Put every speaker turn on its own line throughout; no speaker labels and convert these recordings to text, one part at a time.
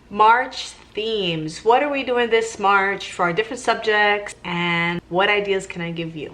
March themes. What are we doing this March for our different subjects, and what ideas can I give you?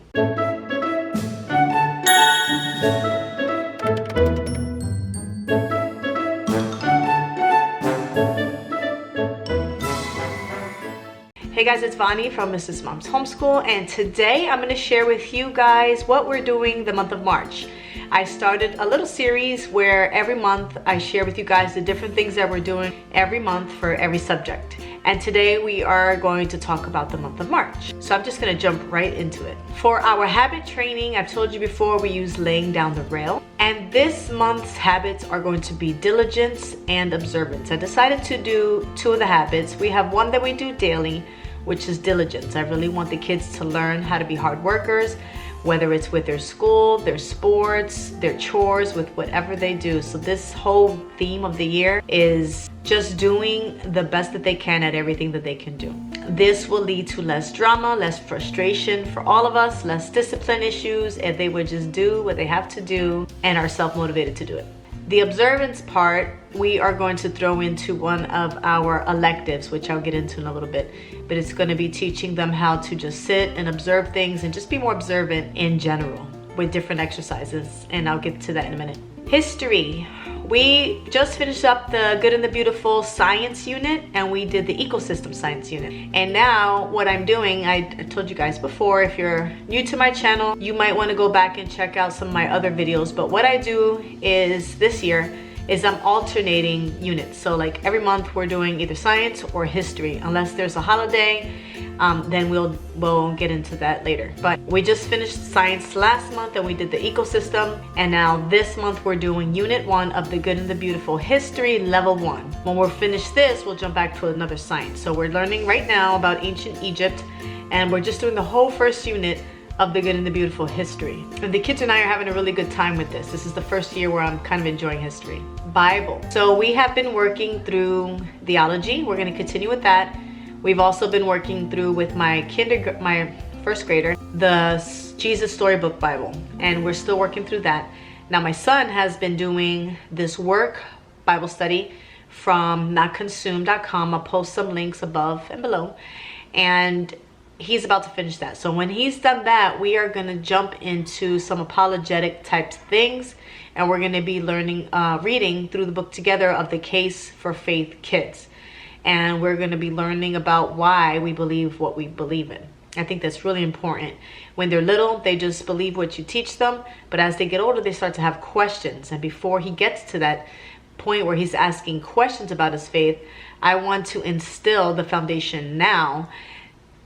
Hey guys, it's Vani from Mrs. Mom's Homeschool, and today I'm going to share with you guys what we're doing the month of March. I started a little series where every month I share with you guys the different things that we're doing every month for every subject. And today we are going to talk about the month of March. So I'm just going to jump right into it. For our habit training, I've told you before, we use laying down the rail. And this month's habits are going to be diligence and observance. I decided to do two of the habits. We have one that we do daily, which is diligence. I really want the kids to learn how to be hard workers, whether it's with their school, their sports, their chores, with whatever they do. So this whole theme of the year is just doing the best that they can at everything that they can do. This will lead to less drama, less frustration for all of us, less discipline issues if they would just do what they have to do and are self-motivated to do it. The observance part, we are going to throw into one of our electives, which I'll get into in a little bit, but it's going to be teaching them how to just sit and observe things and just be more observant in general with different exercises, and I'll get to that in a minute. History. We just finished up the Good and the Beautiful science unit, and we did the ecosystem science unit. And now what I'm doing, I told you guys before, if you're new to my channel, you might want to go back and check out some of my other videos. But what I do is this year is I'm alternating units. So like every month we're doing either science or history, unless there's a holiday. Then we'll get into that later. But we just finished science last month and we did the ecosystem, and now this month we're doing unit 1 of the Good and the Beautiful history level 1. When we're finished this, we'll jump back to another science. So we're learning right now about ancient Egypt, and we're just doing the whole first unit of the Good and the Beautiful history. And the kids and I are having a really good time with this. This is the first year where I'm kind of enjoying history. Bible. So we have been working through theology. We're going to continue with that. We've also been working through with my first grader, the Jesus Storybook Bible, and we're still working through that. Now my son has been doing this work Bible study from notconsumed.com. I'll post some links above and below, and he's about to finish that. So when he's done that, we are going to jump into some apologetic type things, and we're going to be learning, reading through the book together of the Case for Faith Kids. And we're going to be learning about why we believe what we believe in. I think that's really important. When they're little, they just believe what you teach them. But as they get older, they start to have questions. And before he gets to that point where he's asking questions about his faith, I want to instill the foundation now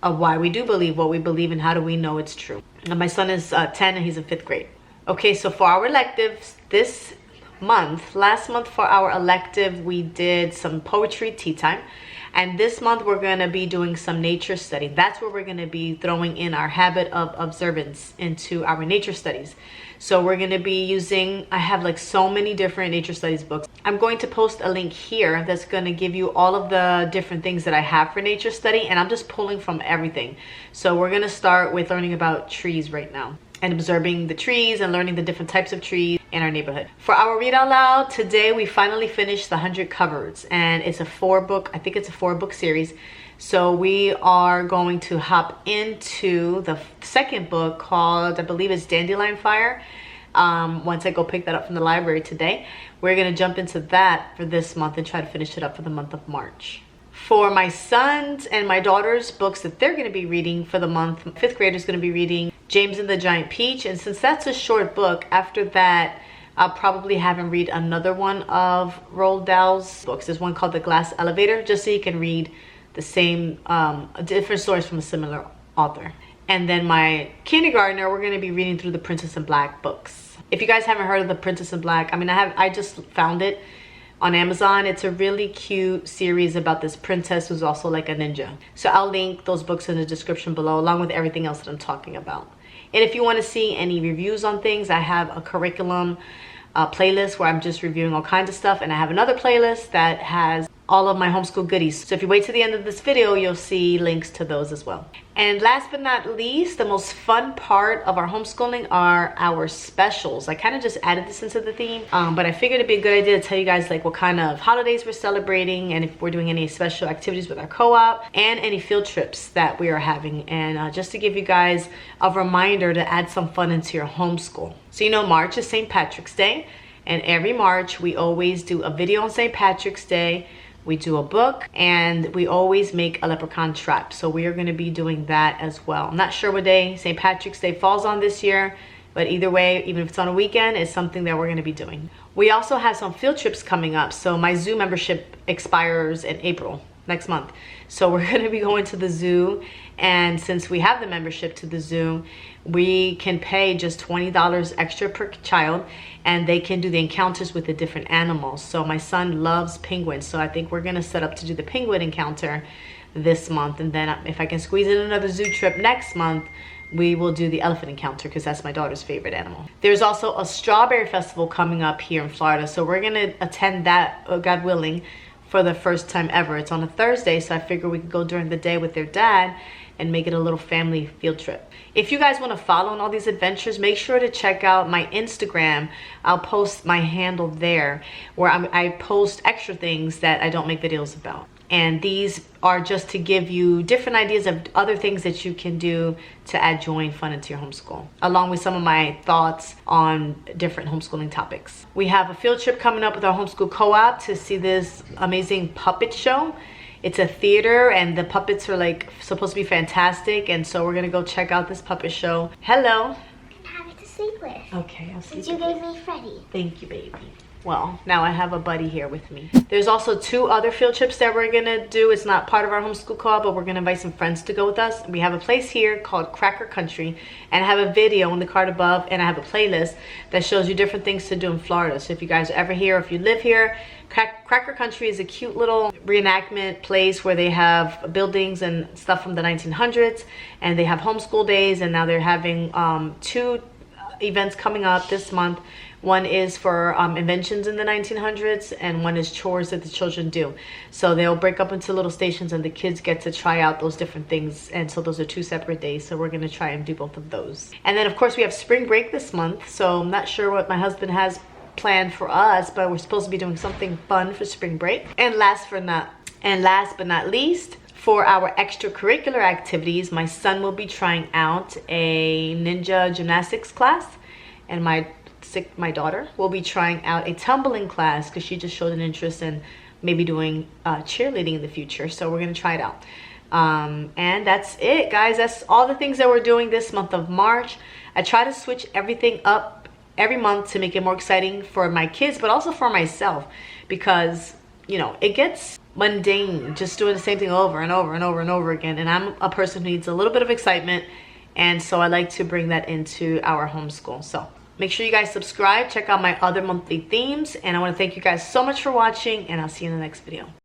of why we do believe what we believe and how do we know it's true. And my son is 10 and he's in 5th grade. Okay, so for our electives this month, last month for our elective, we did some poetry tea time. And this month we're going to be doing some nature study. That's where we're going to be throwing in our habit of observance into our nature studies. So we're going to be using, I have like so many different nature studies books. I'm going to post a link here that's going to give you all of the different things that I have for nature study, and I'm just pulling from everything. So we're going to start with learning about trees right now, and observing the trees and learning the different types of trees in our neighborhood. For our read out loud, today we finally finished the 100 Cupboards, and it's a 4-book series. So we are going to hop into the second book called, I believe it's Dandelion Fire. Once I go pick that up from the library today, we're gonna jump into that for this month and try to finish it up for the month of March. For my sons and my daughter's books that they're going to be reading for the month, 5th grader is going to be reading James and the Giant Peach. And since that's a short book, after that, I'll probably have him read another one of Roald Dahl's books. There's one called The Glass Elevator, just so you can read the same, different stories from a similar author. And then my kindergartner, we're going to be reading through the Princess in Black books. If you guys haven't heard of the Princess in Black, I just found it on Amazon. It's a really cute series about this princess who's also like a ninja. So I'll link those books in the description below, along with everything else that I'm talking about. And if you want to see any reviews on things, I have a curriculum playlist where I'm just reviewing all kinds of stuff, and I have another playlist that has all of my homeschool goodies. So if you wait to the end of this video, you'll see links to those as well. And last but not least, the most fun part of our homeschooling are our specials. I kind of just added this into the theme, but I figured it'd be a good idea to tell you guys like what kind of holidays we're celebrating and if we're doing any special activities with our co-op and any field trips that we are having. And just to give you guys a reminder to add some fun into your homeschool. So you know, March is St. Patrick's Day, and every March we always do a video on St. Patrick's Day. We do a book, and we always make a leprechaun trap. So we are going to be doing that as well. I'm not sure what day St. Patrick's Day falls on this year, but either way, even if it's on a weekend, it's something that we're going to be doing. We also have some field trips coming up. So my zoo membership expires in April, next month. So we're going to be going to the zoo, and since we have the membership to the zoo, we can pay just $20 extra per child, and they can do the encounters with the different animals. So my son loves penguins, so I think we're going to set up to do the penguin encounter this month, and then if I can squeeze in another zoo trip next month, we will do the elephant encounter because that's my daughter's favorite animal. There's also a strawberry festival coming up here in Florida, so we're going to attend that, God willing, for the first time ever. It's on a Thursday, so I figure we could go during the day with their dad and make it a little family field trip. If you guys want to follow on all these adventures, make sure to check out my Instagram. I'll post my handle there where I post extra things that I don't make videos about. And these are just to give you different ideas of other things that you can do to add joy and fun into your homeschool, along with some of my thoughts on different homeschooling topics. We have a field trip coming up with our homeschool co-op to see this amazing puppet show. It's a theater, and the puppets are like supposed to be fantastic, and so we're gonna go check out this puppet show. Hello.
Have it to sleep with.
Okay, I'll sleep.
Since you gave me Freddie.
Thank you, baby. Well, now I have a buddy here with me. There's also 2 other field trips that we're gonna do. It's not part of our homeschool co-op, but we're gonna invite some friends to go with us. We have a place here called Cracker Country, and I have a video in the card above, and I have a playlist that shows you different things to do in Florida. So if you guys are ever here, if you live here, Cracker Country is a cute little reenactment place where they have buildings and stuff from the 1900s, and they have homeschool days, and now they're having 2 events coming up this month. One is for inventions in the 1900s, and one is chores that the children do. So they'll break up into little stations, and the kids get to try out those different things. And so those are 2 separate days. So we're going to try and do both of those. And then, of course, we have spring break this month. So I'm not sure what my husband has planned for us, but we're supposed to be doing something fun for spring break. And last but not least, for our extracurricular activities, my son will be trying out a ninja gymnastics class, and my daughter will be trying out a tumbling class because she just showed an interest in maybe doing cheerleading in the future. So we're going to try it out. And that's it, guys. That's all the things that we're doing this month of March. I try to switch everything up every month to make it more exciting for my kids, but also for myself, because, you know, it gets mundane just doing the same thing over and over and over and over again. And I'm a person who needs a little bit of excitement, and so I like to bring that into our homeschool. So make sure you guys subscribe, check out my other monthly themes, and I want to thank you guys so much for watching, and I'll see you in the next video.